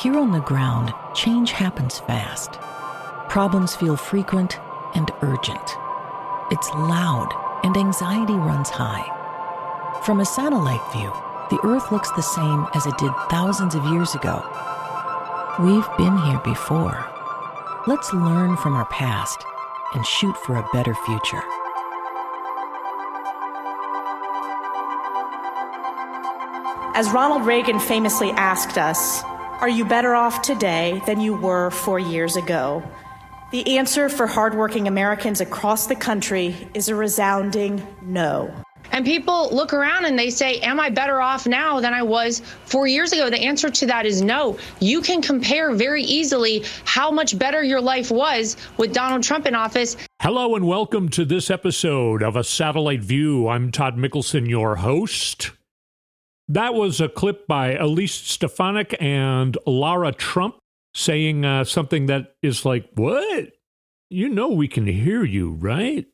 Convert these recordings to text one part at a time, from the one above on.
Here on the ground, change happens fast. Problems feel frequent and urgent. It's loud and anxiety runs high. From a satellite view, the Earth looks the same as it did thousands of years ago. We've been here before. Let's learn from our past and shoot for a better future. As Ronald Reagan famously asked us, "Are you better off today than you were 4 years ago?" The answer for hardworking Americans across the country is a resounding no. And people look around and they say, am I better off now than I was 4 years ago? The answer to that is no. You can compare very easily how much better your life was with Donald Trump in office. Hello and welcome to this episode of A Satellite View. I'm Todd Mikkelson, your host. That was a clip by Elise Stefanik and Lara Trump saying something that is like, what? You know we can hear you, right?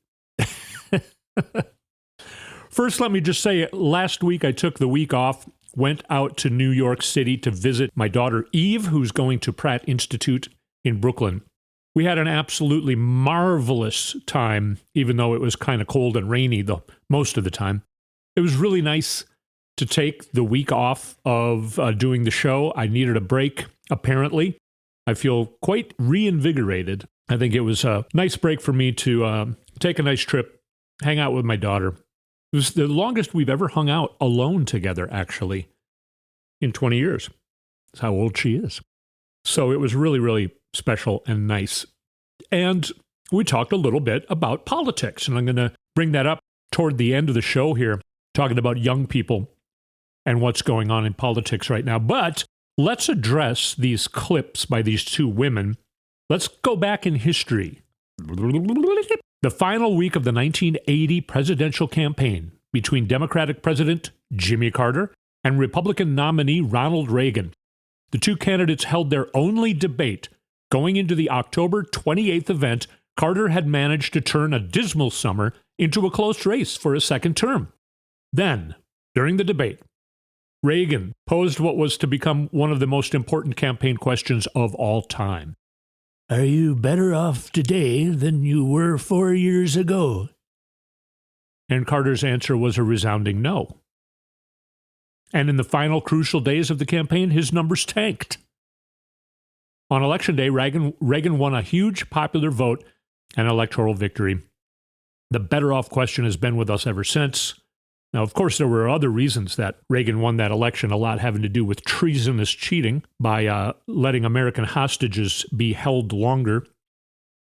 First, let me just say, last week I took the week off, went out to New York City to visit my daughter Eve, who's going to Pratt Institute in Brooklyn. We had an absolutely marvelous time, even though it was kind of cold and rainy most of the time. It was really nice to take the week off of doing the show. I needed a break, apparently. I feel quite reinvigorated. I think it was a nice break for me to take a nice trip, hang out with my daughter. It was the longest we've ever hung out alone together, actually, in 20 years. That's how old she is. So it was really, really special and nice. And we talked a little bit about politics, and I'm going to bring that up toward the end of the show here, talking about young people and what's going on in politics right now. But let's address these clips by these two women. Let's go back in history. The final week of the 1980 presidential campaign between Democratic President Jimmy Carter and Republican nominee Ronald Reagan. The two candidates held their only debate. Going into the October 28th event, Carter had managed to turn a dismal summer into a close race for a second term. Then, during the debate, Reagan posed what was to become one of the most important campaign questions of all time. Are you better off today than you were 4 years ago? And Carter's answer was a resounding no. And in the final crucial days of the campaign, his numbers tanked. On Election Day, Reagan won a huge popular vote and electoral victory. The better off question has been with us ever since. Now, of course, there were other reasons that Reagan won that election, a lot having to do with treasonous cheating by letting American hostages be held longer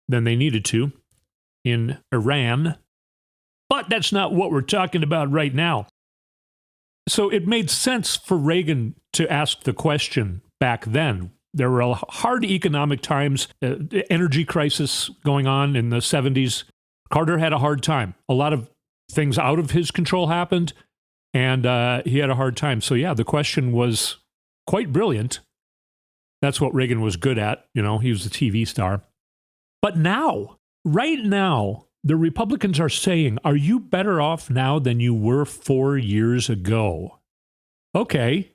than they needed to in Iran. But that's not what we're talking about right now. So it made sense for Reagan to ask the question back then. There were hard economic times, energy crisis going on in the 70s. Carter had a hard time. A lot of things out of his control happened, and he had a hard time. So yeah, the question was quite brilliant. That's what Reagan was good at. You know, he was a TV star. But now, right now, the Republicans are saying, are you better off now than you were 4 years ago? Okay,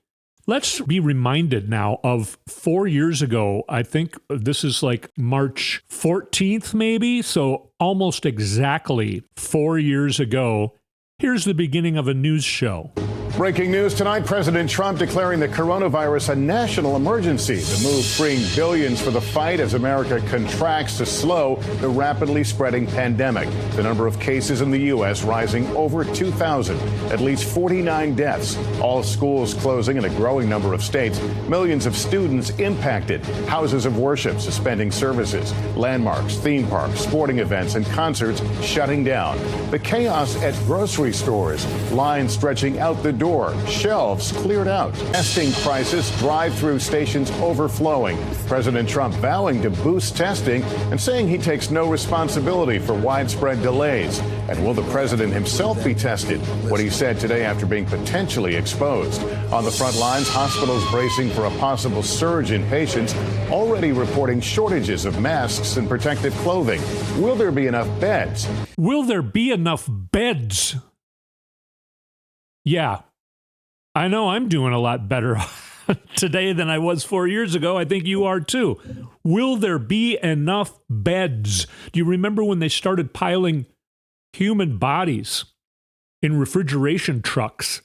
let's be reminded now of 4 years ago. I think this is like March 14th, maybe. So almost exactly 4 years ago. Here's the beginning of a news show. Breaking news tonight, President Trump declaring the coronavirus a national emergency. The move freeing billions for the fight as America contracts to slow the rapidly spreading pandemic. The number of cases in the U.S. rising over 2,000, at least 49 deaths. All schools closing in a growing number of states. Millions of students impacted. Houses of worship suspending services. Landmarks, theme parks, sporting events, and concerts shutting down. The chaos at grocery stores. Lines stretching out the door. Shelves cleared out. Testing crisis, drive-through stations overflowing. President Trump vowing to boost testing and saying he takes no responsibility for widespread delays. And will the president himself be tested? What he said today after being potentially exposed. On the front lines, hospitals bracing for a possible surge in patients, already reporting shortages of masks and protective clothing. Will there be enough beds? Will there be enough beds? Yeah. I know I'm doing a lot better today than I was 4 years ago. I think you are too. Will there be enough beds? Do you remember when they started piling human bodies in refrigeration trucks?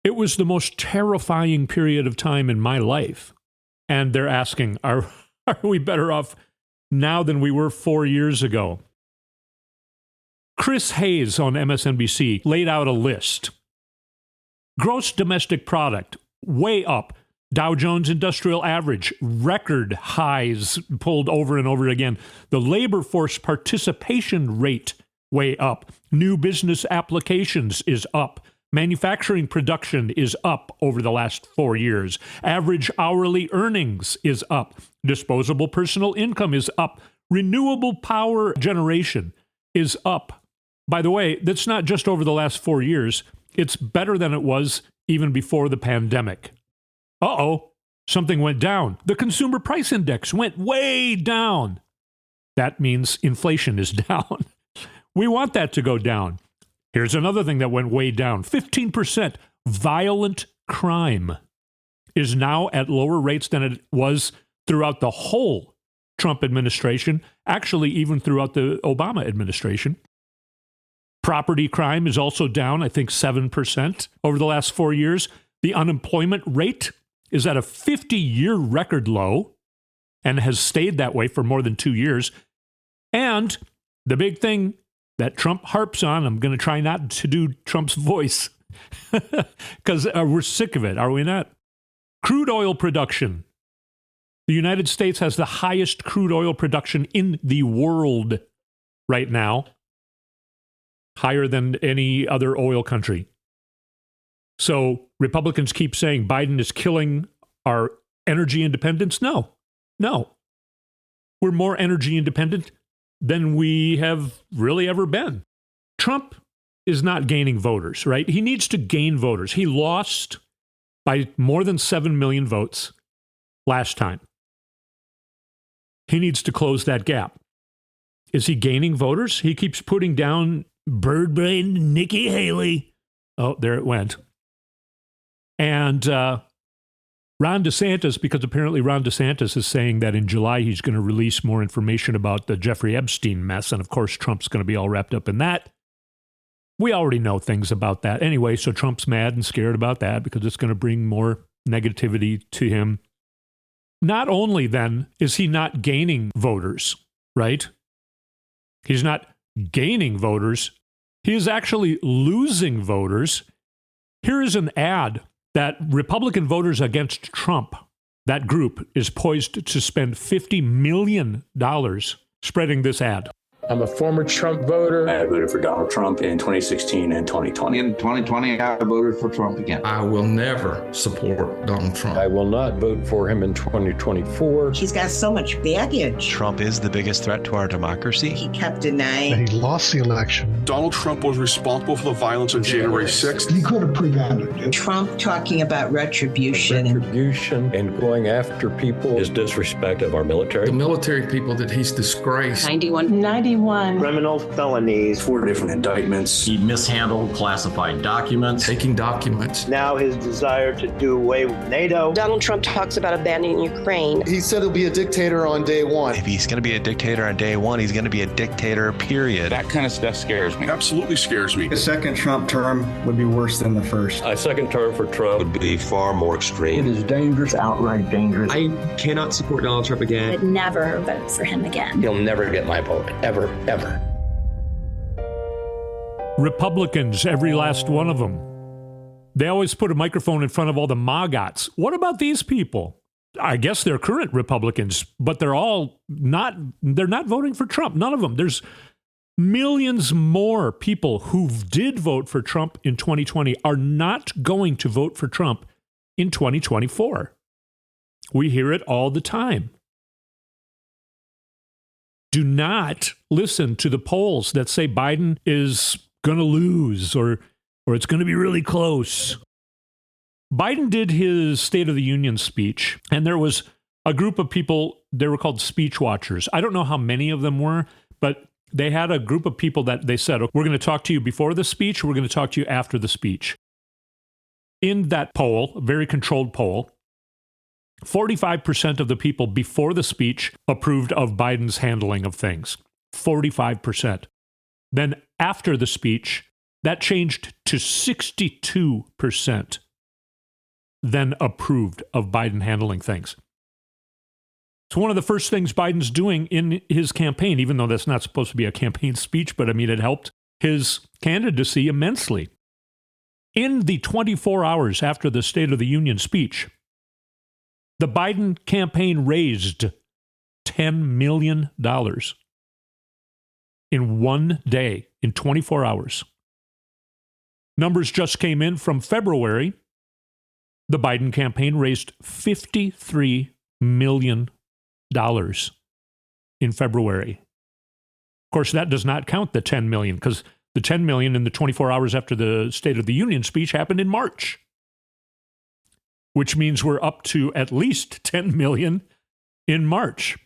It was the most terrifying period of time in my life. And they're asking, are we better off now than we were 4 years ago? Chris Hayes on MSNBC laid out a list. Gross domestic product, way up. Dow Jones Industrial Average, record highs pulled over and over again. The labor force participation rate, way up. New business applications is up. Manufacturing production is up over the last 4 years. Average hourly earnings is up. Disposable personal income is up. Renewable power generation is up. By the way, that's not just over the last 4 years. It's better than it was even before the pandemic. Uh-oh, something went down. The consumer price index went way down. That means inflation is down. We want that to go down. Here's another thing that went way down. 15% violent crime is now at lower rates than it was throughout the whole Trump administration, actually even throughout the Obama administration. Property crime is also down, I think, 7% over the last 4 years. The unemployment rate is at a 50-year record low and has stayed that way for more than 2 years. And the big thing that Trump harps on, I'm going to try not to do Trump's voice because we're sick of it, are we not? Crude oil production. The United States has the highest crude oil production in the world right now, higher than any other oil country. So Republicans keep saying Biden is killing our energy independence. No. We're more energy independent than we have really ever been. Trump is not gaining voters, right? He needs to gain voters. He lost by more than 7 million votes last time. He needs to close that gap. Is he gaining voters? He keeps putting down Birdbrain Nikki Haley. Oh, there it went. And Ron DeSantis, because apparently Ron DeSantis is saying that in July he's going to release more information about the Jeffrey Epstein mess. And of course, Trump's going to be all wrapped up in that. We already know things about that anyway. So Trump's mad and scared about that because it's going to bring more negativity to him. Not only then is he not gaining voters, right? He's not gaining voters. He is actually losing voters. Here is an ad that Republican voters against Trump, that group, is poised to spend $50 million spreading this ad. I'm a former Trump voter. I voted for Donald Trump in 2016 and 2020. In 2020, I voted for Trump again. I will never support Donald Trump. I will not vote for him in 2024. He's got so much baggage. Trump is the biggest threat to our democracy. He kept denying that he lost the election. Donald Trump was responsible for the violence on January 6th. He could have prevented it. Trump talking about retribution. Retribution and going after people is disrespect of our military. The military people that he's disgraced. 91 criminal felonies. 4 different indictments. He mishandled classified documents. Taking documents. Now his desire to do away with NATO. Donald Trump talks about abandoning Ukraine. He said he'll be a dictator on day one. If he's going to be a dictator on day one, he's going to be a dictator, period. That kind of stuff scares me. Absolutely scares me. A second Trump term would be worse than the first. A second term for Trump would be far more extreme. It is dangerous, outright dangerous. I cannot support Donald Trump again. I would never vote for him again. He'll never get my vote, ever. Republicans, every last one of them. They always put a microphone in front of all the MAGAs. What about these people? I guess they're current Republicans, but they're not voting for Trump. None of them. There's millions more people who did vote for Trump in 2020 are not going to vote for Trump in 2024. We hear it all the time. Do not listen to the polls that say Biden is going to lose or it's going to be really close. Biden did his State of the Union speech, and there was a group of people, they were called speech watchers. I don't know how many of them were, but they had a group of people that they said, we're going to talk to you before the speech, we're going to talk to you after the speech. In that poll, a very controlled poll, 45% of the people before the speech approved of Biden's handling of things. 45%. Then after the speech, that changed to 62% then approved of Biden handling things. It's one of the first things Biden's doing in his campaign, even though that's not supposed to be a campaign speech, but I mean, it helped his candidacy immensely. In the 24 hours after the State of the Union speech, the Biden campaign raised $10 million in one day, in 24 hours. Numbers just came in from February. The Biden campaign raised $53 million in February. Of course, that does not count the $10 million, because the $10 million in the 24 hours after the State of the Union speech happened in March, which means we're up to at least $10 million in March.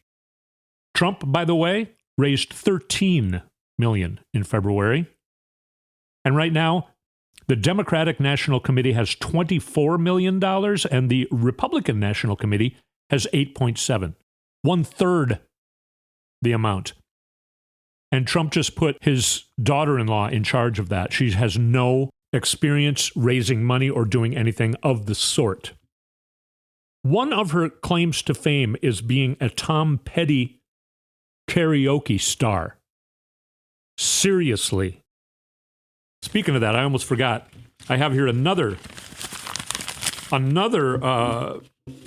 Trump, by the way, raised $13 million in February. And right now, the Democratic National Committee has $24 million, and the Republican National Committee has 8.7, 1/3 the amount. And Trump just put his daughter-in-law in charge of that. She has no experience raising money or doing anything of the sort. One of her claims to fame is being a Tom Petty karaoke star. Seriously. Speaking of that, I almost forgot. I have here another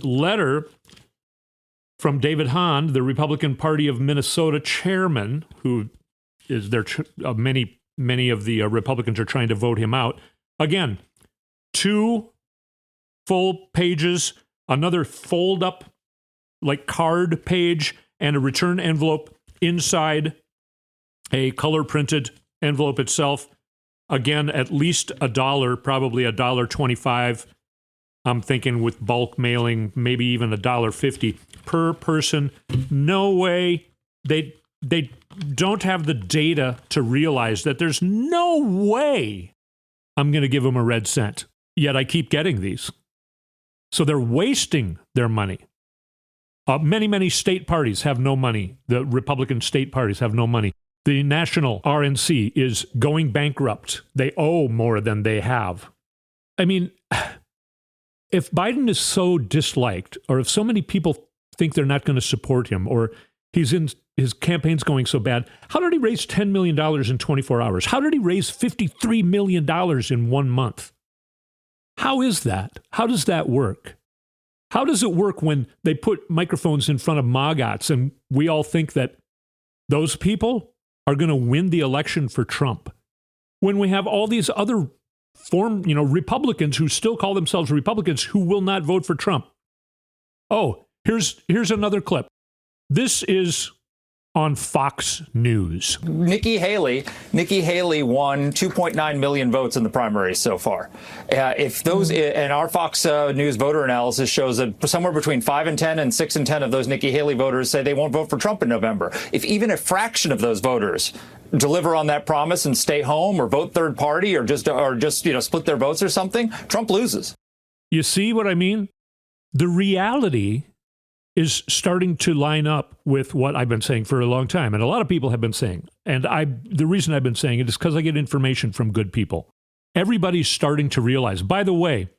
letter from David Hahn, the Republican Party of Minnesota chairman, who is there. Many of the Republicans are trying to vote him out. Again, 2 full pages, another fold-up like card page, and a return envelope inside a color-printed envelope itself. Again, at least $1, probably $1.25. I'm thinking with bulk mailing, maybe even $1.50 per person. No way. They don't have the data to realize that there's no way I'm going to give them a red cent. Yet I keep getting these. So they're wasting their money. Many state parties have no money. The Republican state parties have no money. The national RNC is going bankrupt. They owe more than they have. I mean, if Biden is so disliked, or if so many people think they're not going to support him, or his campaign's going so bad, how did he raise $10 million in 24 hours? How did he raise $53 million in 1 month? How is that? How does that work? How does it work when they put microphones in front of maggots and we all think that those people are going to win the election for Trump? When we have all these other Republicans who still call themselves Republicans who will not vote for Trump. Oh, here's another clip. This is on Fox News. Nikki Haley won 2.9 million votes in the primary so far. If those, and our Fox News voter analysis shows that somewhere between 5 and 10 and 6 and 10 of those Nikki Haley voters say they won't vote for Trump in November. If even a fraction of those voters deliver on that promise and stay home or vote third party or just split their votes or something, Trump loses. You see what I mean? The reality is starting to line up with what I've been saying for a long time, and a lot of people have been saying. And the reason I've been saying it is because I get information from good people. Everybody's starting to realize, by the way,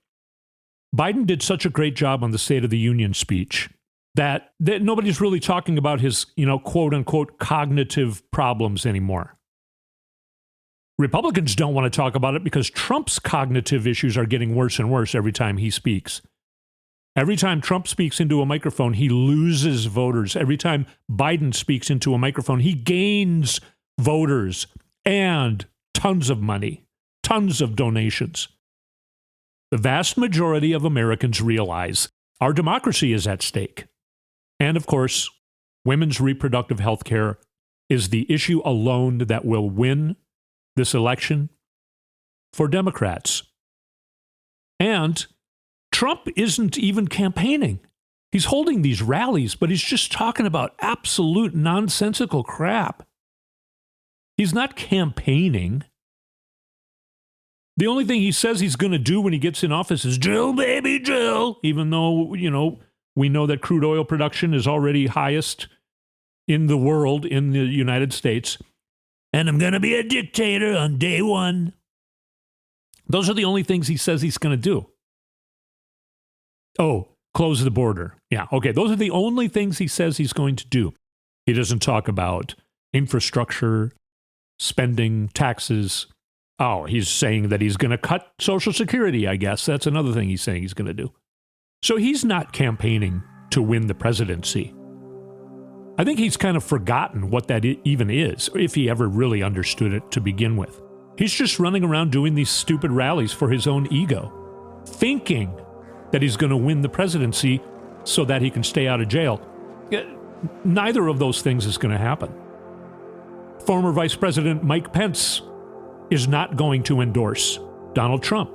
Biden did such a great job on the State of the Union speech that nobody's really talking about his, quote unquote, cognitive problems anymore. Republicans don't want to talk about it because Trump's cognitive issues are getting worse and worse every time he speaks. Every time Trump speaks into a microphone, he loses voters. Every time Biden speaks into a microphone, he gains voters and tons of money, tons of donations. The vast majority of Americans realize our democracy is at stake. And of course, women's reproductive health care is the issue alone that will win this election for Democrats. And Trump isn't even campaigning. He's holding these rallies, but he's just talking about absolute nonsensical crap. He's not campaigning. The only thing he says he's going to do when he gets in office is Jill, baby, Jill, even though, We know that crude oil production is already highest in the world, in the United States. And I'm going to be a dictator on day one. Those are the only things he says he's going to do. Oh, close the border. Yeah, okay. Those are the only things he says he's going to do. He doesn't talk about infrastructure, spending, taxes. Oh, he's saying that he's going to cut Social Security, I guess. That's another thing he's saying he's going to do. So he's not campaigning to win the presidency. I think he's kind of forgotten what that even is, if he ever really understood it to begin with. He's just running around doing these stupid rallies for his own ego, thinking that he's going to win the presidency so that he can stay out of jail. Neither of those things is going to happen. Former Vice President Mike Pence is not going to endorse Donald Trump.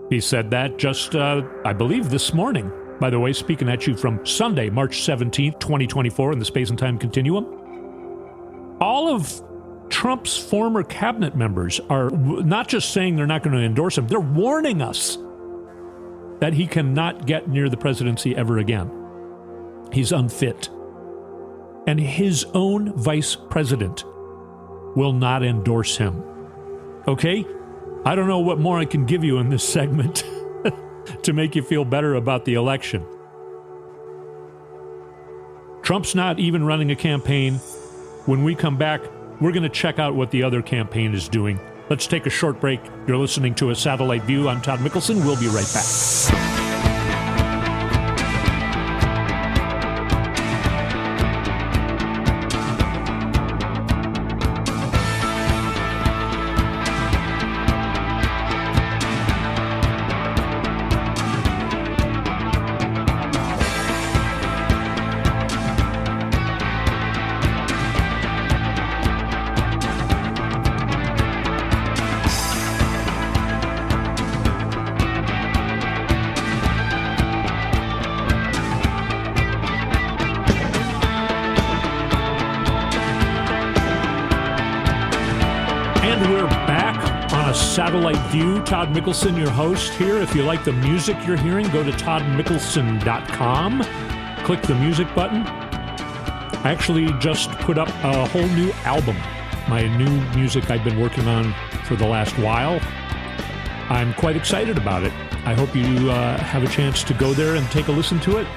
He said that just, I believe, this morning. By the way, speaking at you from Sunday, March 17th, 2024, in the Space and Time Continuum. All of Trump's former cabinet members are not just saying they're not going to endorse him, they're warning us that he cannot get near the presidency ever again. He's unfit. And his own vice president will not endorse him. Okay? I don't know what more I can give you in this segment to make you feel better about the election. Trump's not even running a campaign. When we come back, we're going to check out what the other campaign is doing. Let's take a short break. You're listening to A Satellite View. I'm Todd Mikkelson. We'll be right back. Satellite View. Todd Mikkelson, your host here. If you like the music you're hearing, go to toddmikkelson.com. Click the music button. I actually just put up a whole new album, my new music I've been working on for the last while. I'm quite excited about it. I hope you have a chance to go there and take a listen to it.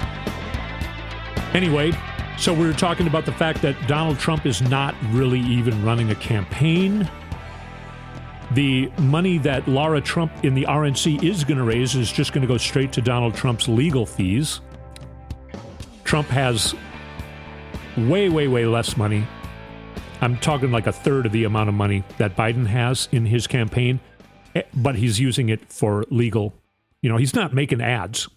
Anyway, so we were talking about the fact that Donald Trump is not really even running a campaign. The money that Laura Trump in the RNC is going to raise is just going to go straight to Donald Trump's legal fees. Trump has way, way, way less money. I'm talking like a third of the amount of money that Biden has in his campaign, but he's using it for legal. You know, he's not making ads.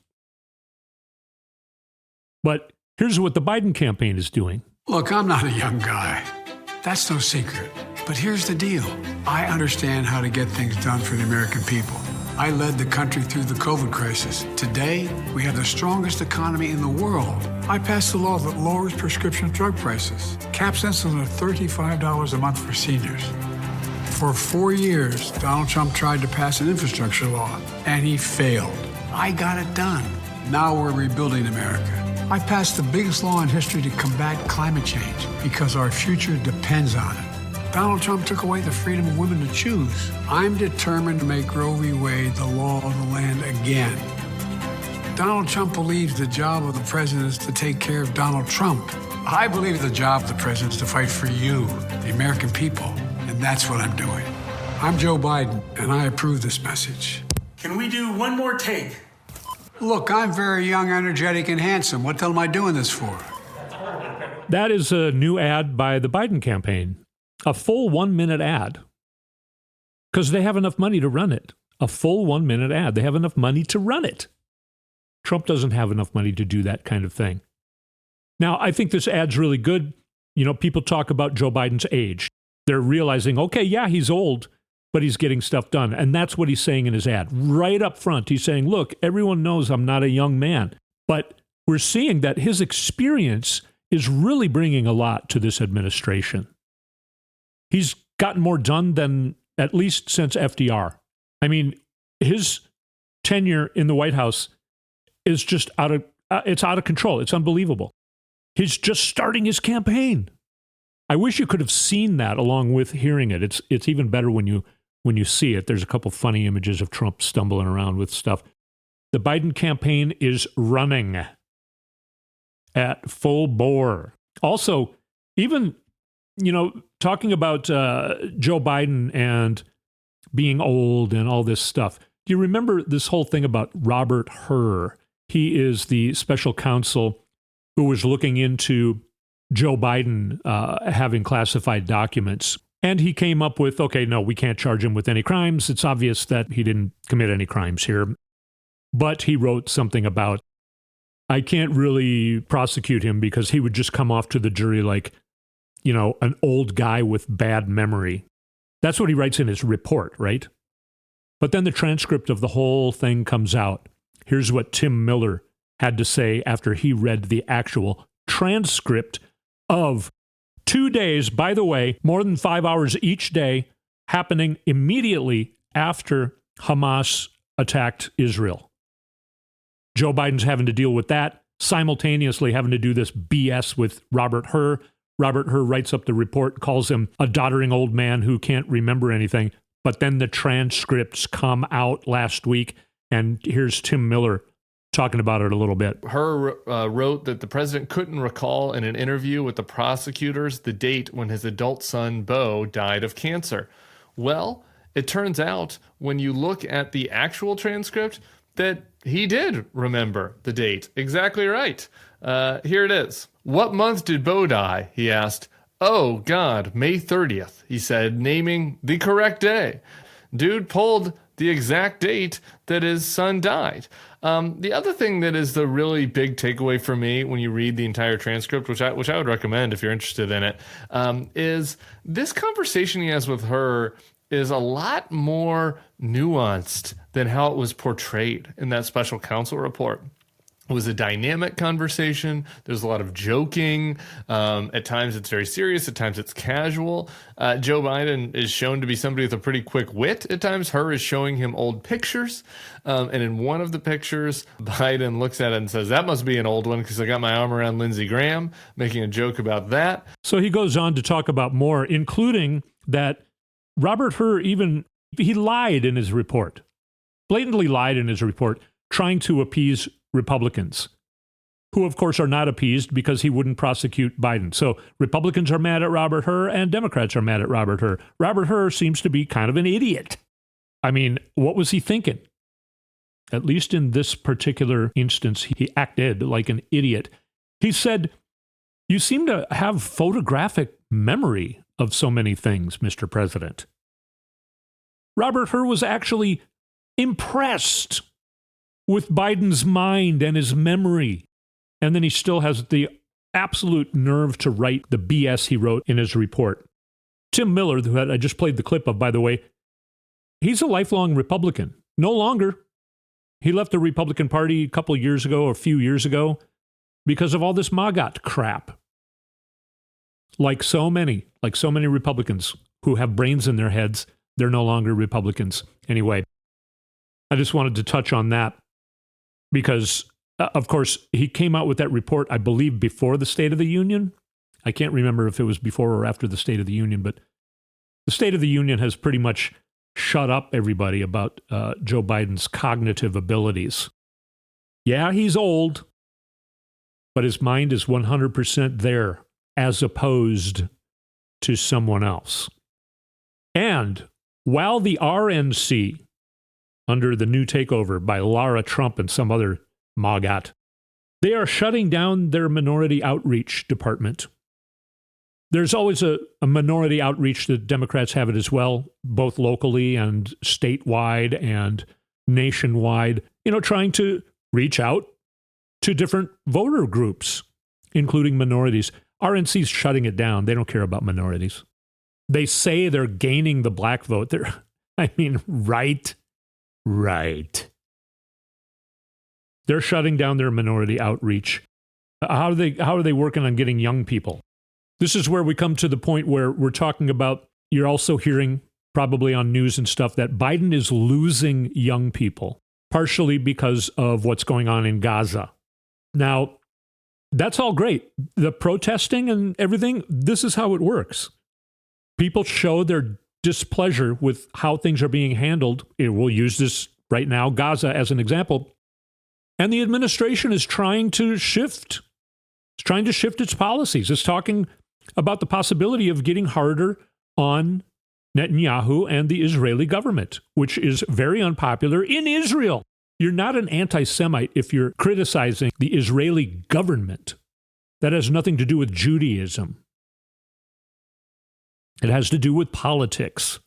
But here's what the Biden campaign is doing. Look, I'm not a young guy. That's no secret. But here's the deal. I understand how to get things done for the American people. I led the country through the COVID crisis. Today, we have the strongest economy in the world. I passed a law that lowers prescription drug prices, caps insulin at $35 a month for seniors. For 4 years, Donald Trump tried to pass an infrastructure law, and he failed. I got it done. Now we're rebuilding America. I passed the biggest law in history to combat climate change because our future depends on it. Donald Trump took away the freedom of women to choose. I'm determined to make Roe v. Wade the law of the land again. Donald Trump believes the job of the president is to take care of Donald Trump. I believe the job of the president is to fight for you, the American people, and that's what I'm doing. I'm Joe Biden, and I approve this message. Can we do one more take? Look, I'm very young, energetic, and handsome. What the hell am I doing this for? That is a new ad by the Biden campaign. A full 1-minute ad. Because they have enough money to run it. A full 1-minute ad. They have enough money to run it. Trump doesn't have enough money to do that kind of thing. Now, I think this ad's really good. You know, people talk about Joe Biden's age. They're realizing, okay, yeah, he's old, but he's getting stuff done. And that's what he's saying in his ad. Right up front, he's saying, look, everyone knows I'm not a young man. But we're seeing that his experience is really bringing a lot to this administration. He's gotten more done than at least since FDR. I mean, his tenure in the White House is just out of control. It's unbelievable. He's just starting his campaign. I wish you could have seen that along with hearing it. It's even better when you see it. There's a couple funny images of Trump stumbling around with stuff. The Biden campaign is running at full bore. Also, even, talking about Joe Biden and being old and all this stuff. Do you remember this whole thing about Robert Hur? He is the special counsel who was looking into Joe Biden having classified documents. And he came up with, okay, no, we can't charge him with any crimes. It's obvious that he didn't commit any crimes here. But he wrote something about, I can't really prosecute him because he would just come off to the jury like, an old guy with bad memory. That's what he writes in his report, right? But then the transcript of the whole thing comes out. Here's what Tim Miller had to say after he read the actual transcript of 2 days, by the way, more than 5 hours each day, happening immediately after Hamas attacked Israel. Joe Biden's having to deal with that, simultaneously having to do this BS with Robert Hur. Robert Hur writes up the report, calls him a doddering old man who can't remember anything. But then the transcripts come out last week, and here's Tim Miller talking about it a little bit. Hur wrote that the president couldn't recall in an interview with the prosecutors the date when his adult son, Beau, died of cancer. Well, it turns out when you look at the actual transcript that he did remember the date. Exactly right. Here it is. What month did Beau die? He asked. Oh, God, May 30th, he said, naming the correct day. Dude pulled the exact date that his son died. The other thing that is the really big takeaway for me when you read the entire transcript, which I would recommend if you're interested in it, is this conversation he has with her is a lot more nuanced than how it was portrayed in that special counsel report. It was a dynamic conversation. There's a lot of joking. At times it's very serious. At times it's casual. Joe Biden is shown to be somebody with a pretty quick wit. At times, Hur is showing him old pictures. And in one of the pictures, Biden looks at it and says, that must be an old one because I got my arm around Lindsey Graham, making a joke about that. So he goes on to talk about more, including that Robert Hur he lied in his report, blatantly lied in his report, trying to appease Republicans, who of course are not appeased because he wouldn't prosecute Biden. So Republicans are mad at Robert Hur and Democrats are mad at Robert Hur. Robert Hur seems to be kind of an idiot. I mean, what was he thinking? At least in this particular instance, he acted like an idiot. He said, you seem to have photographic memory of so many things, Mr. President. Robert Hur was actually impressed with Biden's mind and his memory. And then he still has the absolute nerve to write the BS he wrote in his report. Tim Miller, who I just played the clip of, by the way, he's a lifelong Republican. No longer. He left the Republican Party a few years ago, because of all this MAGA crap. Like so many Republicans who have brains in their heads, they're no longer Republicans. Anyway, I just wanted to touch on that. Because, of course, he came out with that report, I believe, before the State of the Union. I can't remember if it was before or after the State of the Union, but the State of the Union has pretty much shut up everybody about Joe Biden's cognitive abilities. Yeah, he's old, but his mind is 100% there, as opposed to someone else. And while the RNC, under the new takeover by Lara Trump and some other MAGAT, they are shutting down their minority outreach department. There's always a minority outreach that Democrats have it as well, both locally and statewide and nationwide, trying to reach out to different voter groups, including minorities. RNC's shutting it down. They don't care about minorities. They say they're gaining the black vote. Right. They're shutting down their minority outreach. How are they working on getting young people? This is where we come to the point where we're talking about, you're also hearing probably on news and stuff, that Biden is losing young people. partially because of what's going on in Gaza. Now, that's all great. The protesting and everything, this is how it works. People show their displeasure with how things are being handled. We'll use this right now, Gaza as an example. And the administration is trying to shift. It's trying to shift its policies. It's talking about the possibility of getting harder on Netanyahu and the Israeli government, which is very unpopular in Israel. You're not an anti-Semite if you're criticizing the Israeli government. That has nothing to do with Judaism. It has to do with politics.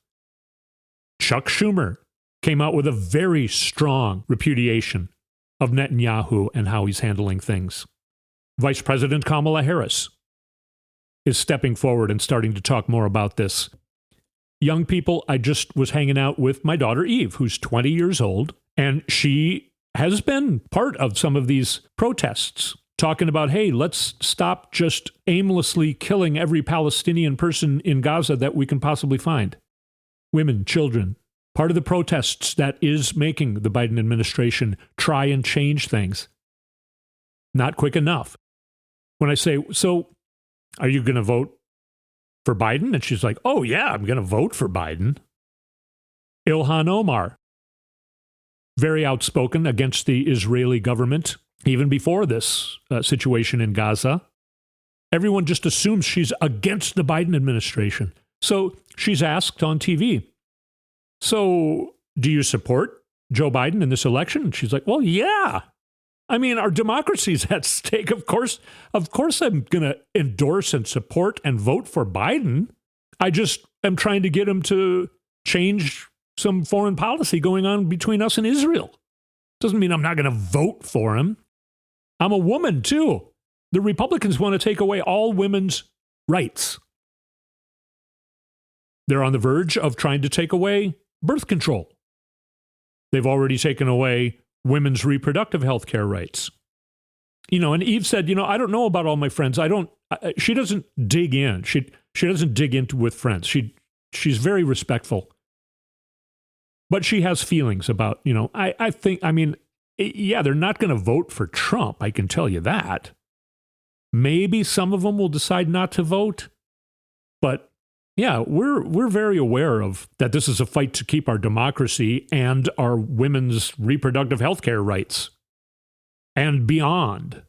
Chuck Schumer came out with a very strong repudiation of Netanyahu and how he's handling things. Vice President Kamala Harris is stepping forward and starting to talk more about this. Young people, I just was hanging out with my daughter Eve, who's 20 years old, and she has been part of some of these protests, talking about, hey, let's stop just aimlessly killing every Palestinian person in Gaza that we can possibly find. Women, children. Part of the protests that is making the Biden administration try and change things. Not quick enough. When I say, so are you going to vote for Biden? And she's like, oh, yeah, I'm going to vote for Biden. Ilhan Omar, very outspoken against the Israeli government, even before this situation in Gaza. Everyone just assumes she's against the Biden administration. So she's asked on TV, so do you support Joe Biden in this election? And she's like, well, yeah. I mean, our democracy is at stake. Of course, I'm going to endorse and support and vote for Biden. I just am trying to get him to change some foreign policy going on between us and Israel. Doesn't mean I'm not going to vote for him. I'm a woman, too. The Republicans want to take away all women's rights. They're on the verge of trying to take away birth control. They've already taken away women's reproductive health care rights. And Eve said, I don't know about all my friends. She doesn't dig in. She doesn't dig into with friends. She's very respectful. But she has feelings about, I think, yeah, they're not going to vote for Trump. I can tell you that. Maybe some of them will decide not to vote. But yeah, we're very aware of that this is a fight to keep our democracy and our women's reproductive health care rights and beyond.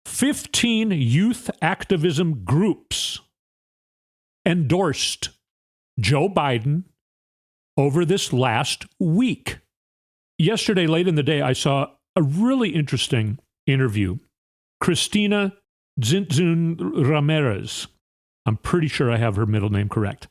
15 youth activism groups endorsed Joe Biden over this last week. Yesterday, late in the day, I saw a really interesting interview. Cristina Zintzun Ramirez. I'm pretty sure I have her middle name correct.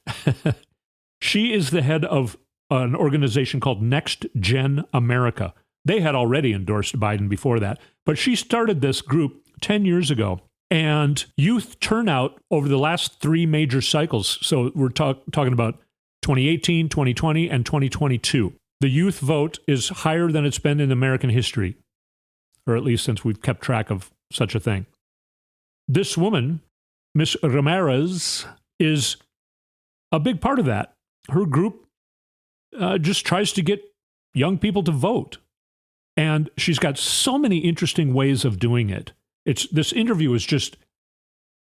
She is the head of an organization called Next Gen America. They had already endorsed Biden before that, but she started this group 10 years ago. And youth turnout over the last three major cycles, so we're talking about 2018, 2020, and 2022. The youth vote is higher than it's been in American history, or at least since we've kept track of such a thing. This woman, Miss Ramirez, is a big part of that. Her group just tries to get young people to vote. And she's got so many interesting ways of doing it. This interview is just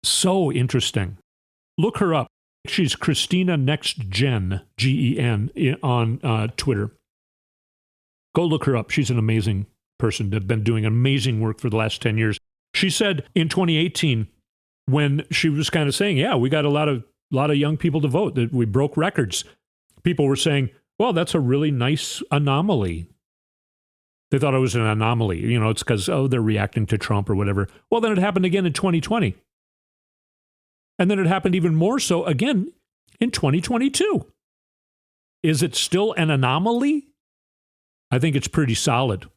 so interesting. Look her up. She's Christina Next Gen, Gen, on Twitter. Go look her up. She's an amazing person. They've been doing amazing work for the last 10 years. She said in 2018, when she was kind of saying, yeah, we got a lot of young people to vote, that we broke records. People were saying, well, that's a really nice anomaly. They thought it was an anomaly. It's because, they're reacting to Trump or whatever. Well, then it happened again in 2020. And then it happened even more so again in 2022. Is it still an anomaly? I think it's pretty solid.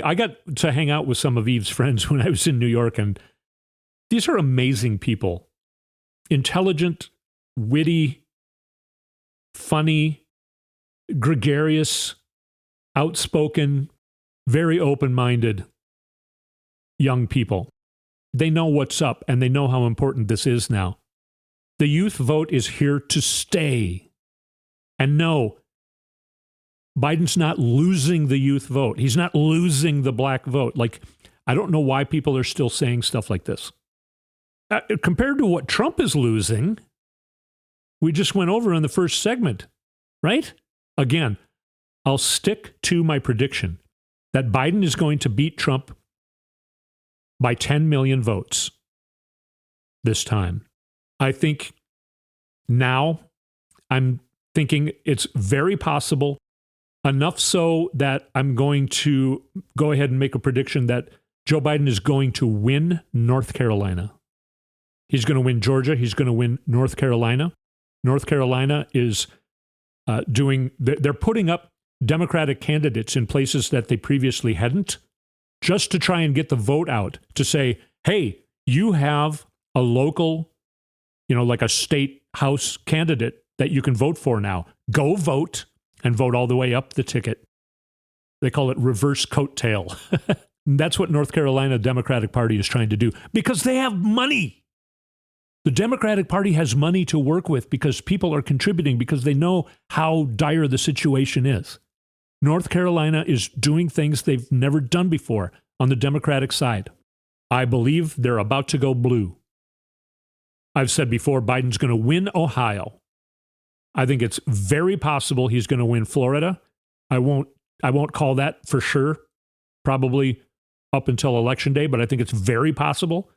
I got to hang out with some of Eve's friends when I was in New York, and these are amazing people. Intelligent, witty, funny, gregarious, outspoken, very open-minded young people. They know what's up, and they know how important this is now. The youth vote is here to stay. And no, Biden's not losing the youth vote. He's not losing the black vote. Like, I don't know why people are still saying stuff like this. Compared to what Trump is losing, we just went over in the first segment, right? Again, I'll stick to my prediction that Biden is going to beat Trump by 10 million votes this time. I think now I'm thinking it's very possible, enough so that I'm going to go ahead and make a prediction that Joe Biden is going to win North Carolina. He's going to win Georgia. He's going to win North Carolina. North Carolina is they're putting up Democratic candidates in places that they previously hadn't, just to try and get the vote out to say, hey, you have a local, like a state house candidate that you can vote for now. Go vote and vote all the way up the ticket. They call it reverse coattail. That's what North Carolina Democratic Party is trying to do because they have money. The Democratic Party has money to work with because people are contributing because they know how dire the situation is. North Carolina is doing things they've never done before on the Democratic side. I believe they're about to go blue. I've said before, Biden's going to win Ohio. I think it's very possible he's going to win Florida. I won't call that for sure, probably up until Election Day, but I think it's very possible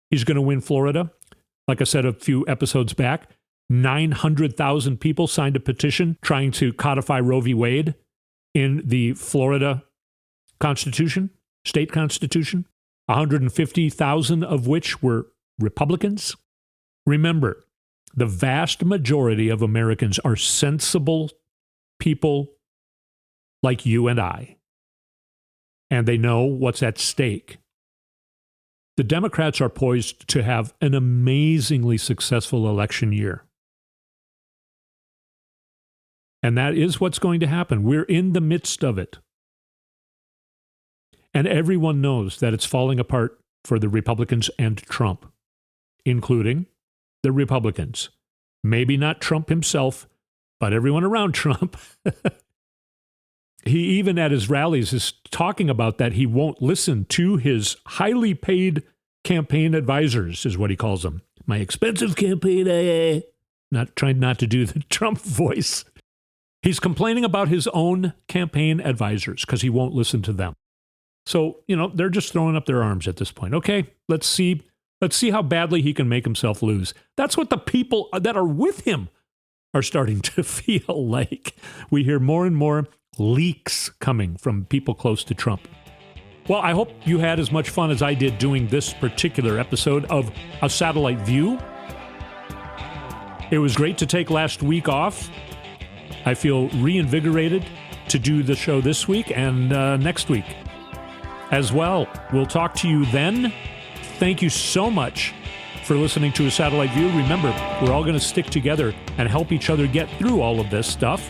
he's going to win Florida. Like I said a few episodes back, 900,000 people signed a petition trying to codify Roe v. Wade in the Florida Constitution, state constitution, 150,000 of which were Republicans. Remember, the vast majority of Americans are sensible people like you and I, and they know what's at stake. The Democrats are poised to have an amazingly successful election year. And that is what's going to happen. We're in the midst of it. And everyone knows that it's falling apart for the Republicans and Trump, including the Republicans. Maybe not Trump himself, but everyone around Trump. He even at his rallies is talking about that he won't listen to his highly paid campaign advisors, is what he calls them. My expensive campaign, not trying not to do the Trump voice. He's complaining about his own campaign advisors because he won't listen to them. So, they're just throwing up their arms at this point. Okay, let's see how badly he can make himself lose. That's what the people that are with him are starting to feel like. We hear more and more leaks coming from people close to Trump. Well, I hope you had as much fun as I did doing this particular episode of A Satellite View. It was great to take last week off. I feel reinvigorated to do the show this week and next week as well. We'll talk to you then. Thank you so much for listening to A Satellite View. Remember, we're all going to stick together and help each other get through all of this stuff.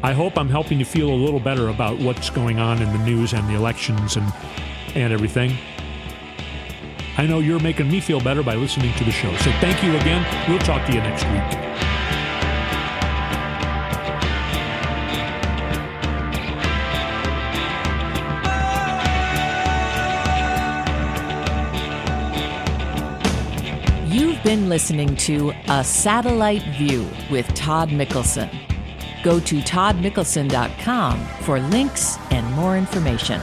I hope I'm helping you feel a little better about what's going on in the news and the elections and everything. I know you're making me feel better by listening to the show. So thank you again. We'll talk to you next week. You've been listening to A Satellite View with Todd Mikkelson. Go to toddmikkelson.com for links and more information.